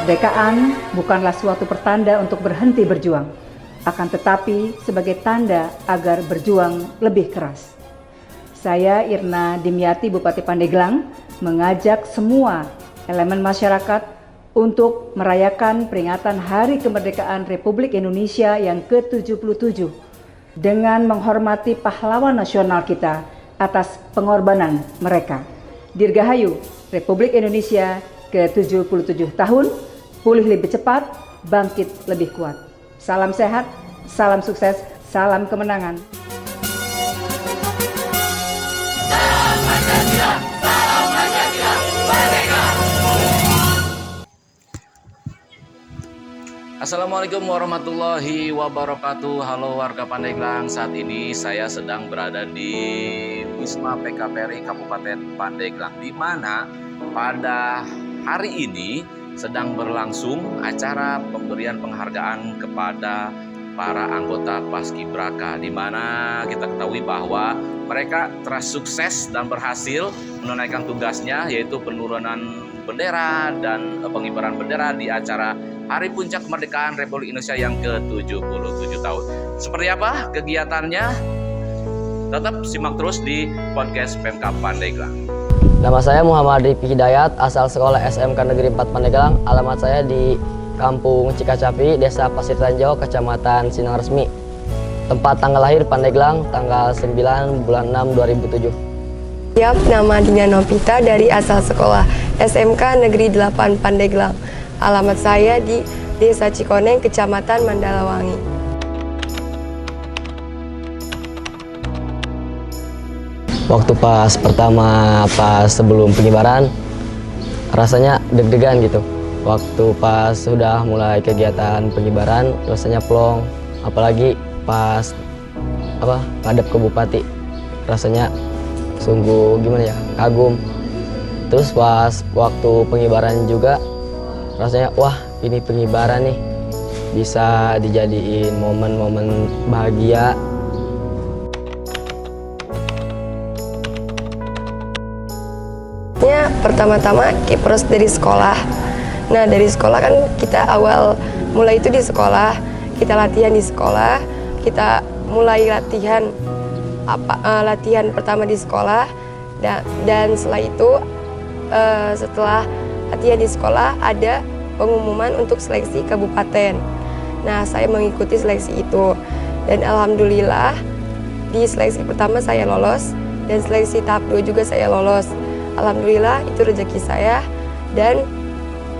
Kemerdekaan bukanlah suatu pertanda untuk berhenti berjuang, akan tetapi sebagai tanda agar berjuang lebih keras. Saya Irna Dimyati, Bupati Pandeglang, mengajak semua elemen masyarakat untuk merayakan peringatan Hari Kemerdekaan Republik Indonesia yang ke-77 dengan menghormati pahlawan nasional kita atas pengorbanan mereka. Dirgahayu Republik Indonesia ke-77 tahun, pulih lebih cepat, bangkit lebih kuat. Salam sehat, salam sukses, salam kemenangan. Assalamualaikum warahmatullahi wabarakatuh. Halo warga Pandeglang, saat ini saya sedang berada di Wisma PKPRI Kabupaten Pandeglang, di mana pada hari ini sedang berlangsung acara pemberian penghargaan kepada para anggota Paskibraka, di mana kita ketahui bahwa mereka telah sukses dan berhasil menunaikan tugasnya, yaitu penurunan bendera dan pengibaran bendera di acara Hari Puncak Kemerdekaan Republik Indonesia yang ke-77 tahun. Seperti apa kegiatannya? Tetap simak terus di podcast Pemkab Pandeglang. Nama saya Muhammad Rifki Hidayat, asal sekolah SMK Negeri 4 Pandeglang. Alamat saya di Kampung Cikacapi, Desa Pasir Tanjau, Kecamatan Sinang Resmi. Tempat tanggal lahir Pandeglang, tanggal 9 bulan 6 2007. Nama Dina Novita dari asal sekolah SMK Negeri 8 Pandeglang. Alamat saya di Desa Cikoneng, Kecamatan Mandalawangi. Waktu pas sebelum pengibaran, rasanya deg-degan gitu. Waktu pas sudah mulai kegiatan pengibaran, rasanya plong. Apalagi pas ngadep ke Bupati, rasanya sungguh kagum. Terus pas waktu pengibaran juga, rasanya wah, ini pengibaran nih, bisa dijadiin momen-momen bahagia. Pertama-tama kipros dari sekolah. Nah, dari sekolah kan kita awal mulai itu di sekolah, kita latihan di sekolah, kita mulai latihan pertama di sekolah, dan setelah itu setelah latihan di sekolah ada pengumuman untuk seleksi kabupaten. Nah, saya mengikuti seleksi itu dan alhamdulillah di seleksi pertama saya lolos dan seleksi tahap 2 juga saya lolos. Alhamdulillah itu rezeki saya dan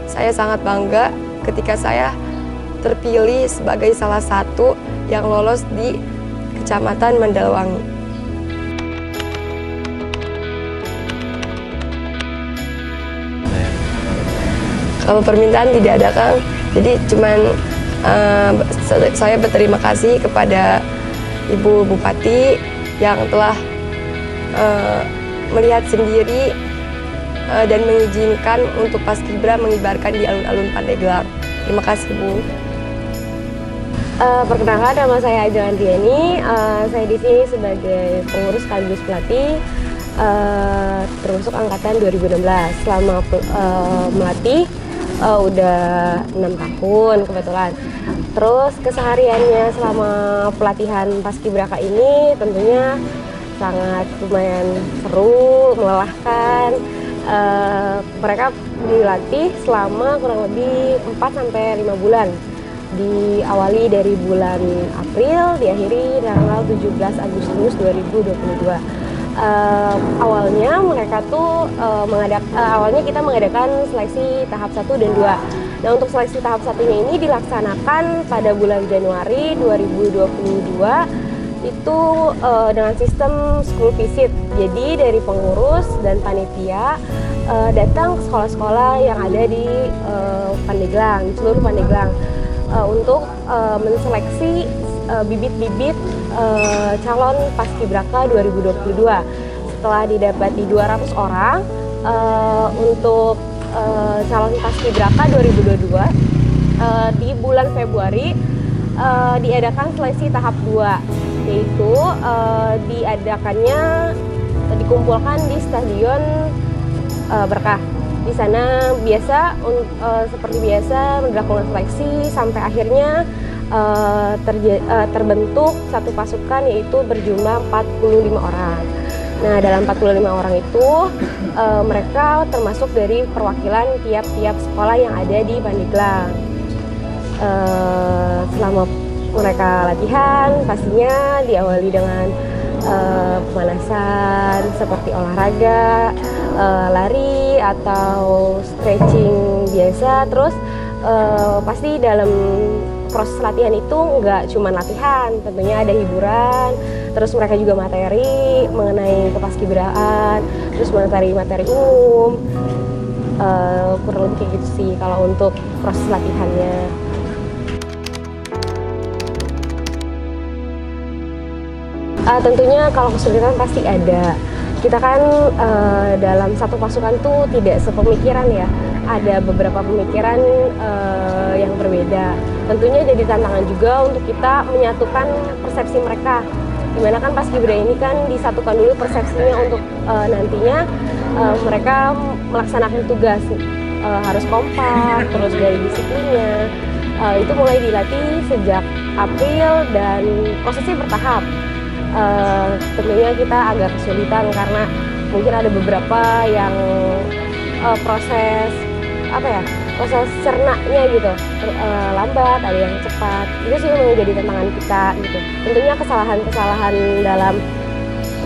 saya sangat bangga ketika saya terpilih sebagai salah satu yang lolos di Kecamatan Mandalawangi. Kalau permintaan tidak ada, Kang. Jadi cuman saya berterima kasih kepada Ibu Bupati yang telah melihat sendiri dan mengizinkan untuk Paskibra mengibarkan di alun-alun Pandeglang. Terima kasih, Bu. Perkenalkan, nama saya Ajeng Andriani. Saya di sini sebagai pengurus sekaligus pelatih, termasuk angkatan 2016. Selama melatih udah 6 tahun kebetulan. Terus kesehariannya selama pelatihan Paskibraka ini tentunya sangat lumayan seru, melelahkan. Mereka dilatih selama kurang lebih 4-5 bulan. Diawali dari bulan April, diakhiri tanggal 17 Agustus 2022. Awalnya mereka tuh awalnya kita mengadakan seleksi tahap 1 dan 2. Nah, untuk seleksi tahap 1-nya ini dilaksanakan pada bulan Januari 2022 itu dengan sistem school visit. Jadi dari pengurus dan panitia datang ke sekolah-sekolah yang ada di Pandeglang, di seluruh Pandeglang, untuk menseleksi bibit-bibit calon Paskibraka 2022. Setelah didapati 200 orang untuk calon Paskibraka 2022, di bulan Februari diadakan seleksi tahap 2, yaitu dikumpulkan di Stadion Berkah. Di sana seperti biasa dilakukan seleksi sampai akhirnya terbentuk satu pasukan, yaitu berjumlah 45 orang. Nah, dalam 45 orang itu mereka termasuk dari perwakilan tiap-tiap sekolah yang ada di Pandeglang. Selama mereka latihan, pastinya diawali dengan pemanasan seperti olahraga, lari atau stretching biasa. Terus pasti dalam proses latihan itu nggak cuma latihan, tentunya ada hiburan. Terus mereka juga materi mengenai kepaskibraan, terus materi umum. Kurang lebih kayak gitu sih kalau untuk proses latihannya. Tentunya kalau kesulitan pasti ada. Kita kan dalam satu pasukan tuh tidak sepemikiran ya. Ada beberapa pemikiran yang berbeda. Tentunya jadi tantangan juga untuk kita menyatukan persepsi mereka. Dimana kan Paskibra ini kan disatukan dulu persepsinya untuk nantinya mereka melaksanakan tugas. Harus kompak, terus dari disiplinnya. Itu mulai dilatih sejak April dan prosesnya bertahap. Tentunya kita agak kesulitan karena mungkin ada beberapa yang proses cernanya gitu lambat, ada yang cepat. Itu sih memang jadi tantangan kita gitu. Tentunya kesalahan dalam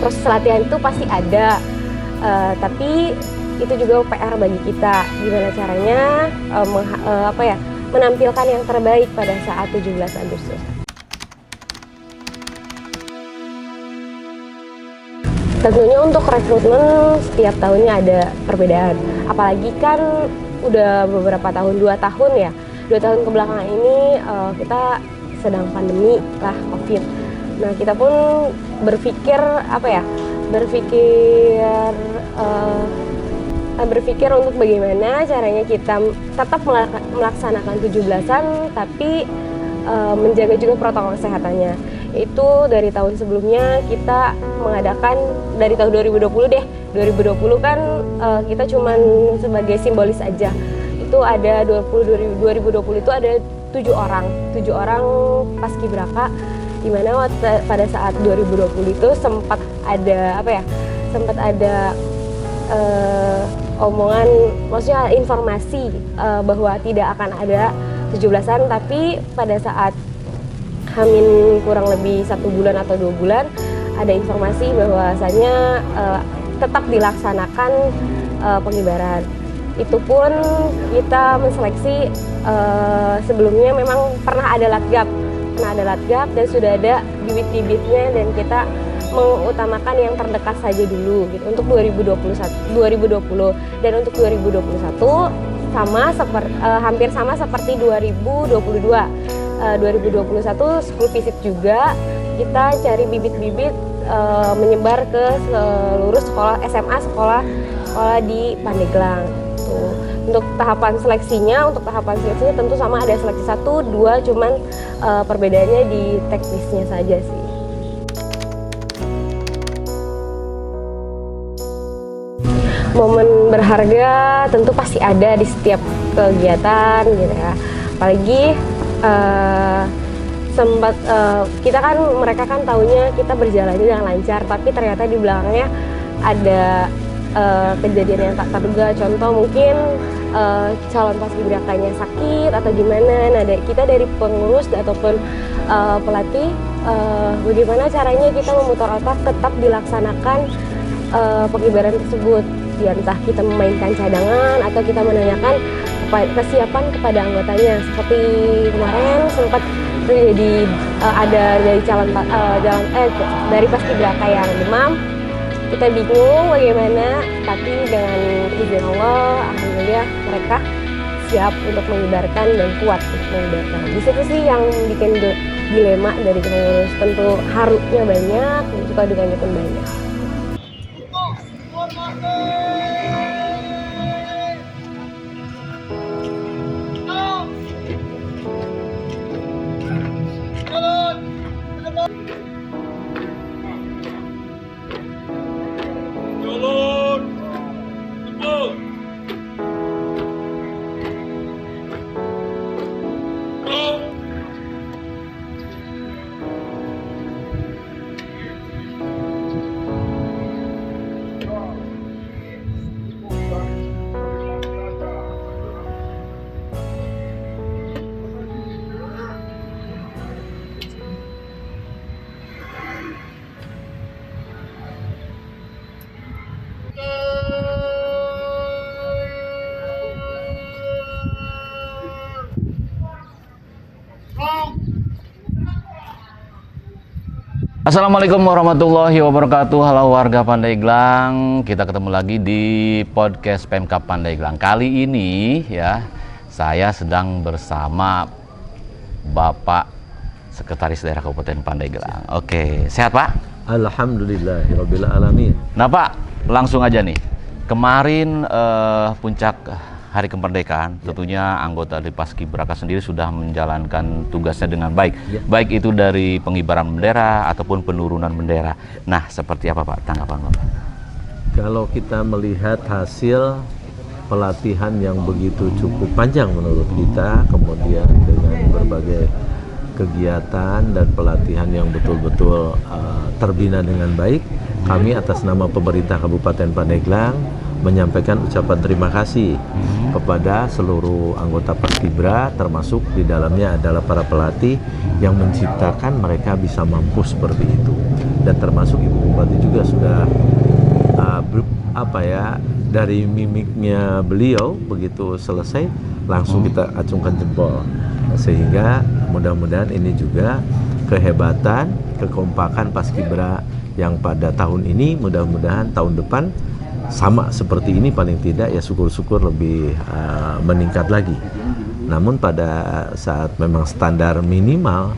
proses latihan itu pasti ada, tapi itu juga PR bagi kita, gimana caranya menampilkan yang terbaik pada saat 17 Agustus. Tentunya untuk rekrutmen setiap tahunnya ada perbedaan. Apalagi kan udah beberapa tahun, 2 tahun ya. 2 tahun kebelakangan ini kita sedang pandemi lah, COVID. Nah, kita pun berpikir untuk bagaimana caranya kita tetap melaksanakan 17-an tapi menjaga juga protokol kesehatannya. Itu dari tahun sebelumnya kita mengadakan dari tahun 2020 deh. 2020 kan kita cuman sebagai simbolis aja. Itu ada 2020 itu ada 7 orang paskibraka, di mana pada saat 2020 itu sempat ada omongan, maksudnya informasi bahwa tidak akan ada 17-an, tapi pada saat Hamin kurang lebih 1 bulan atau 2 bulan ada informasi bahwasanya tetap dilaksanakan pengibaran. Itu pun kita menseleksi sebelumnya memang pernah ada latgab dan sudah ada bibit-bibitnya, dan kita mengutamakan yang terdekat saja dulu gitu untuk 2020 dan untuk 2021 hampir sama seperti 2022. 2021 school visit juga, kita cari bibit-bibit menyebar ke seluruh sekolah SMA, sekolah di Pandeglang. Tuh. Untuk tahapan seleksinya tentu sama, ada seleksi 1, 2, cuman perbedaannya di teknisnya saja sih. Momen berharga tentu pasti ada di setiap kegiatan gitu ya. Apalagi mereka kan taunya kita berjalannya dengan lancar, tapi ternyata di belakangnya ada kejadian yang tak terduga. Contoh mungkin calon paskibrakanya sakit atau gimana. Nah, kita dari pengurus ataupun pelatih, bagaimana caranya kita memutar otak tetap dilaksanakan pengibaran tersebut. Ya, entah kita memainkan cadangan atau kita menanyakan kesiapan kepada anggotanya. Seperti kemarin sempat terjadi ada dari paskibraka yang demam. Kita bingung bagaimana, tapi dengan izin Allah, alhamdulillah mereka siap untuk mengibarkan dan kuat untuk mengibarkan. Di situ sih yang bikin dilema dari pengurus. Tentu harunya banyak, juga dukanya pun banyak. Assalamualaikum warahmatullahi wabarakatuh. Halo warga Pandeglang, kita ketemu lagi di podcast Pemkab Pandeglang. Kali ini ya, saya sedang bersama Bapak Sekretaris Daerah Kabupaten Pandeglang. Oke, sehat Pak? Alhamdulillahirabbil alamin. Nah Pak, langsung aja nih. Kemarin puncak Hari Kemerdekaan, tentunya anggota dari Paskibraka sendiri sudah menjalankan tugasnya dengan baik. Baik itu dari pengibaran bendera ataupun penurunan bendera. Nah, seperti apa Pak tanggapan Bapak? Kalau kita melihat hasil pelatihan yang begitu cukup panjang menurut kita, kemudian dengan berbagai kegiatan dan pelatihan yang betul-betul terbina dengan baik, kami atas nama pemerintah Kabupaten Pandeglang menyampaikan ucapan terima kasih kepada seluruh anggota Paskibra, termasuk di dalamnya adalah para pelatih yang menciptakan mereka bisa mampu seperti itu. Dan termasuk Ibu Bupati juga sudah dari mimiknya beliau begitu selesai langsung kita acungkan jempol, sehingga mudah-mudahan ini juga kehebatan, kekompakan Paskibra yang pada tahun ini, mudah-mudahan tahun depan sama seperti ini, paling tidak ya syukur-syukur lebih meningkat lagi. Namun pada saat memang standar minimal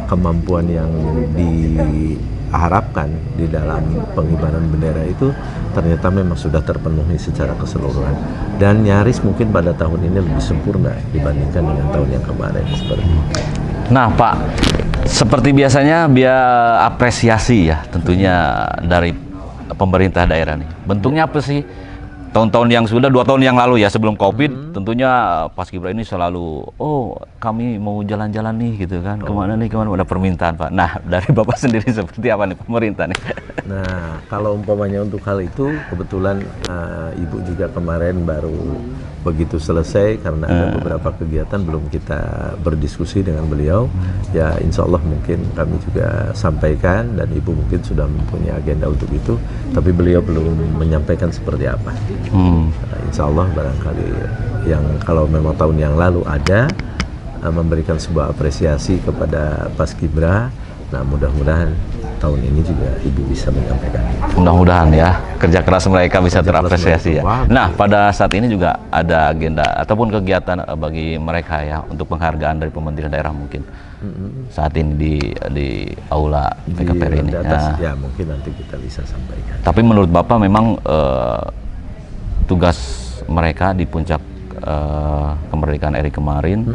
kemampuan yang diharapkan di dalam pengibaran bendera itu ternyata memang sudah terpenuhi secara keseluruhan, dan nyaris mungkin pada tahun ini lebih sempurna dibandingkan dengan tahun yang kemarin seperti itu. Nah Pak, seperti biasanya biar apresiasi ya tentunya dari pemerintah daerah nih. Bentuknya apa sih? Tahun-tahun yang sudah 2 tahun yang lalu ya, sebelum Covid, tentunya Paskibra ini selalu, oh kami mau jalan-jalan nih gitu kan, kemana ada permintaan Pak. Nah dari Bapak sendiri seperti apa nih pemerintah nih? Nah kalau umpamanya untuk hal itu, kebetulan Ibu juga kemarin baru begitu selesai, karena ada beberapa kegiatan belum kita berdiskusi dengan beliau. Ya insya Allah mungkin kami juga sampaikan, dan Ibu mungkin sudah mempunyai agenda untuk itu, tapi beliau belum menyampaikan seperti apa. Insya Allah barangkali yang kalau memang tahun yang lalu ada memberikan sebuah apresiasi kepada Paskibra. Nah mudah-mudahan tahun ini juga Ibu bisa menyampaikan. Mudah-mudahan ya kerja keras mereka bisa terapresiasi ya. Nah pada saat ini juga ada agenda ataupun kegiatan bagi mereka ya untuk penghargaan dari pemerintah daerah mungkin saat ini di aula PKPRI ini. Ya mungkin nanti kita bisa sampaikan. Tapi menurut Bapak memang tugas mereka di puncak kemerdekaan RI kemarin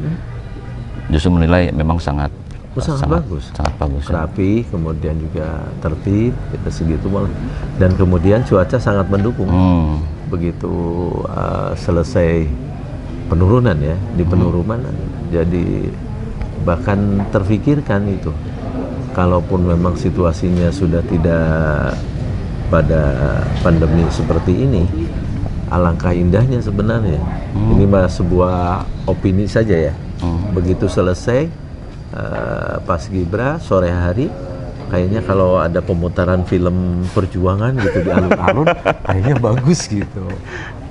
justru menilai memang sangat bagus, rapi, kemudian juga tertib, kita segitu malah, dan kemudian cuaca sangat mendukung. Begitu selesai penurunan ya, di penurunan, jadi bahkan terfikirkan itu, kalaupun memang situasinya sudah tidak pada pandemi seperti ini, alangkah indahnya sebenarnya. Ini mah sebuah opini saja ya. Begitu selesai Paskibra sore hari, kayaknya kalau ada pemutaran film perjuangan gitu di alun-alun, kayaknya bagus gitu.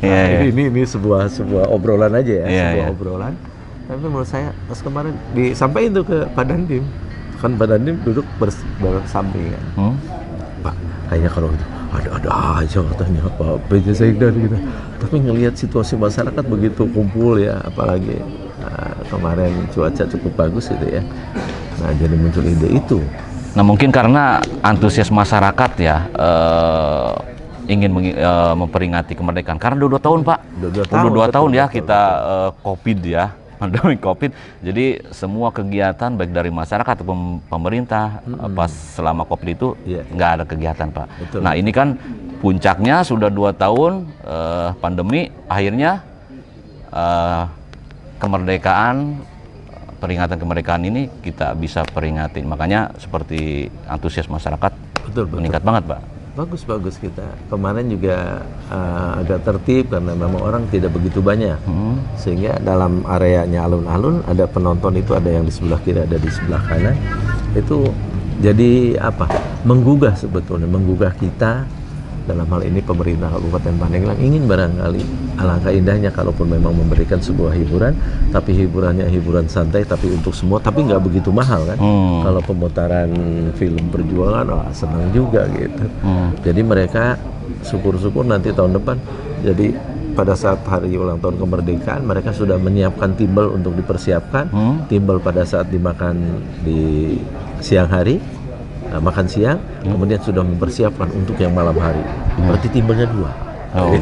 Ini sebuah obrolan aja ya, obrolan. Tapi menurut saya pas kemarin disampaikan tuh ke Pak Dandim, kan Pak Dandim duduk bersamping kan. Pak, kayaknya kalau gitu ada aja katanya Pak PJ Sekda gitu. Tapi ngelihat situasi masyarakat begitu kumpul ya, apalagi kemarin cuaca cukup bagus gitu ya. Nah jadi muncul ide itu. Nah mungkin karena antusias masyarakat ya ingin memperingati kemerdekaan. Karena udah 2 tahun Pak, udah 2 tahun ya kita COVID ya, pandemi COVID. Jadi semua kegiatan baik dari masyarakat ataupun pemerintah pas selama COVID itu nggak ada kegiatan Pak. Betul. Nah ini kan puncaknya sudah 2 tahun pandemi, akhirnya kemerdekaan, peringatan kemerdekaan ini kita bisa peringatin. Makanya seperti antusias masyarakat meningkat banget Pak. Bagus kita. Kemarin juga agak tertib karena memang orang tidak begitu banyak. Sehingga dalam areanya alun-alun ada penonton itu, ada yang di sebelah kiri, ada di sebelah kanan. Itu jadi menggugah sebetulnya, menggugah kita dalam hal ini pemerintah Kabupaten Pandeglang ingin barangkali alangkah indahnya kalaupun memang memberikan sebuah hiburan, tapi hiburannya hiburan santai tapi untuk semua, tapi nggak begitu mahal kan. Kalau pemutaran film perjuangan, wah senang juga gitu. Jadi mereka syukur-syukur nanti tahun depan, jadi pada saat hari ulang tahun kemerdekaan mereka sudah menyiapkan timbel untuk dipersiapkan. Timbel pada saat dimakan di siang hari, makan siang, kemudian sudah mempersiapkan untuk yang malam hari. Berarti timbelnya 2. Oh,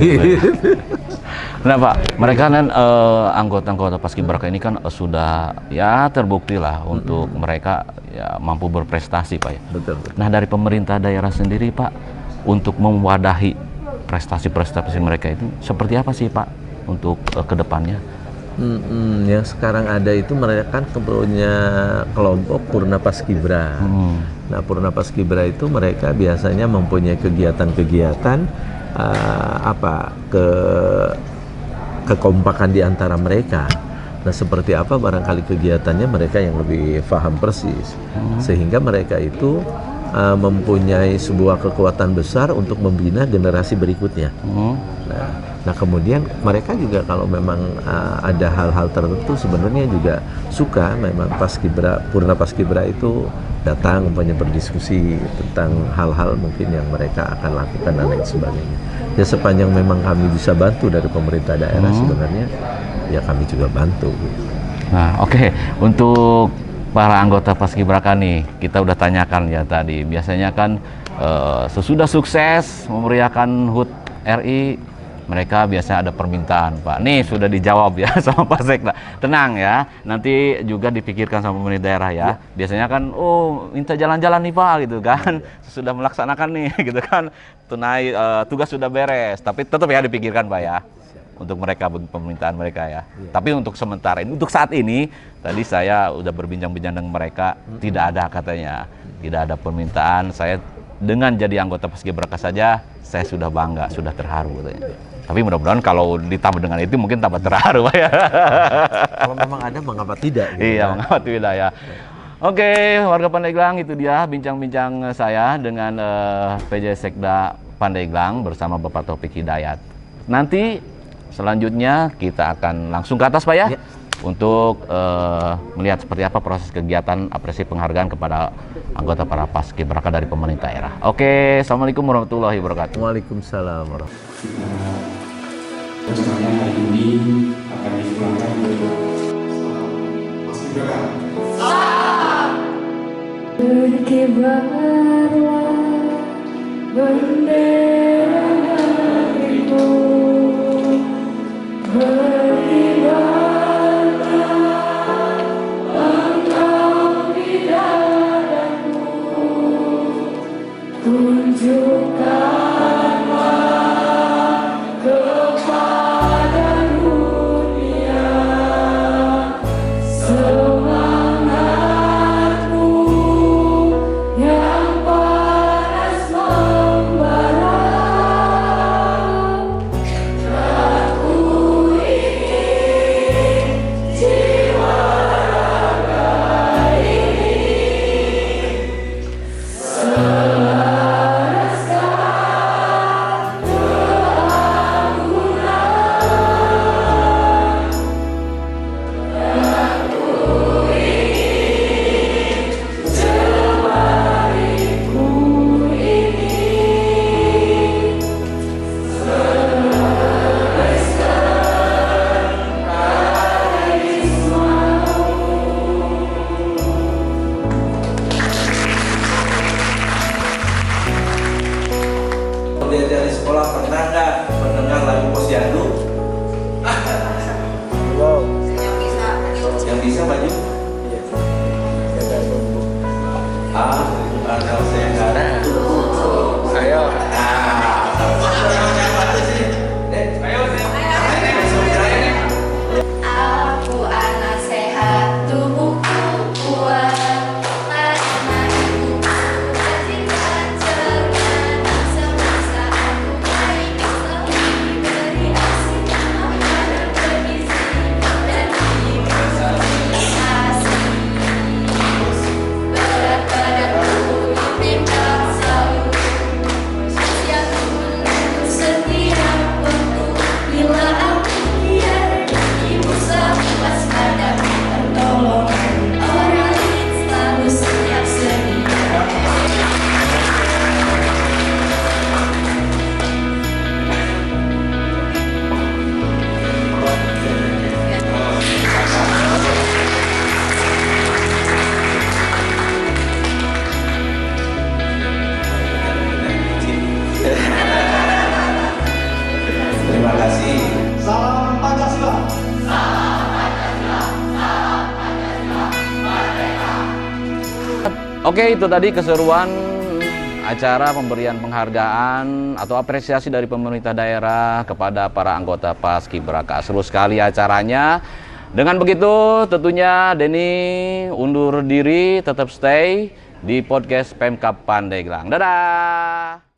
nah Pak, mereka kan anggota-anggota Paskibraka ini kan sudah ya terbukti lah untuk mereka ya mampu berprestasi Pak ya. Betul. Nah dari pemerintah daerah sendiri Pak, untuk mewadahi prestasi-prestasi mereka itu seperti apa sih Pak untuk kedepannya? Yang sekarang ada itu mereka kan punya kelompok Purna Paskibra. Nah Purna Paskibra itu mereka biasanya mempunyai kegiatan-kegiatan kekompakan di antara mereka. Nah seperti apa barangkali kegiatannya mereka yang lebih paham persis, sehingga mereka itu mempunyai sebuah kekuatan besar untuk membina generasi berikutnya. Nah kemudian mereka juga kalau memang ada hal-hal tertentu sebenarnya juga suka memang Purna Paskibra itu datang umpamanya berdiskusi tentang hal-hal mungkin yang mereka akan lakukan dan lain sebagainya. Ya sepanjang memang kami bisa bantu dari pemerintah daerah sebenarnya ya kami juga bantu. Nah oke. Untuk para anggota Paskibraka nih, kita udah tanyakan ya tadi, biasanya kan sesudah sukses memeriahkan HUT RI, mereka biasa ada permintaan Pak. Nih sudah dijawab ya sama Pak Sekda. Tenang ya, nanti juga dipikirkan sama pemerintah daerah ya. Biasanya kan, oh minta jalan-jalan nih Pak gitu kan. Sudah melaksanakan nih gitu kan. Tunai tugas sudah beres, tapi tetap ya dipikirkan Pak ya. Untuk mereka, permintaan mereka ya. Tapi untuk sementara ini, untuk saat ini, tadi saya udah berbincang-bincang dengan mereka, tidak ada katanya. Tidak ada permintaan, saya dengan jadi anggota Paskibraka saja, saya sudah bangga, sudah terharu katanya. Tapi mudah-mudahan kalau ditambah dengan itu mungkin tambah terharu Pak ya. Kalau memang ada mengapa tidak gitu. Iya, mengapa tidak ya. Oke, warga Pandeglang, itu dia bincang-bincang saya dengan PJ Sekda Pandeglang bersama Bapak Taufik Hidayat. Nanti selanjutnya kita akan langsung ke atas Pak ya. Untuk melihat seperti apa proses kegiatan apresiasi penghargaan kepada anggota para Paskibraka dari pemerintah daerah. Oke, Assalamualaikum warahmatullahi wabarakatuh. Waalaikumsalam warahmatullahi. Rencananya hari ini akan dipulangkan untuk Paskibraka. Berkibarlah bendera negeriku, berkibarlah engkau di dadaku, tunjukkanlah kepada dunia semangatmu yang panas membara. Aku ingin jiwa raga ini selaraskan keanggunan. Aku ingin jemariku ini selesai karismamu. Belajar di sekolah pernah nggak mendengar lagu Posyandu? Wow. Yang bisa maju? Ah, ada Sayangara. Ayo. Aku anak sehat, tubuhku kuat, karena ibuku rajin dan cerdas. Semasa aku baik, selalu diberi asi, makanan bergizi, dan ibu kasih Oke, itu tadi keseruan acara pemberian penghargaan atau apresiasi dari pemerintah daerah kepada para anggota Paskibraka. Seru sekali acaranya. Dengan begitu tentunya Denny undur diri, tetap stay di podcast Pemkab Pandeglang. Dadah!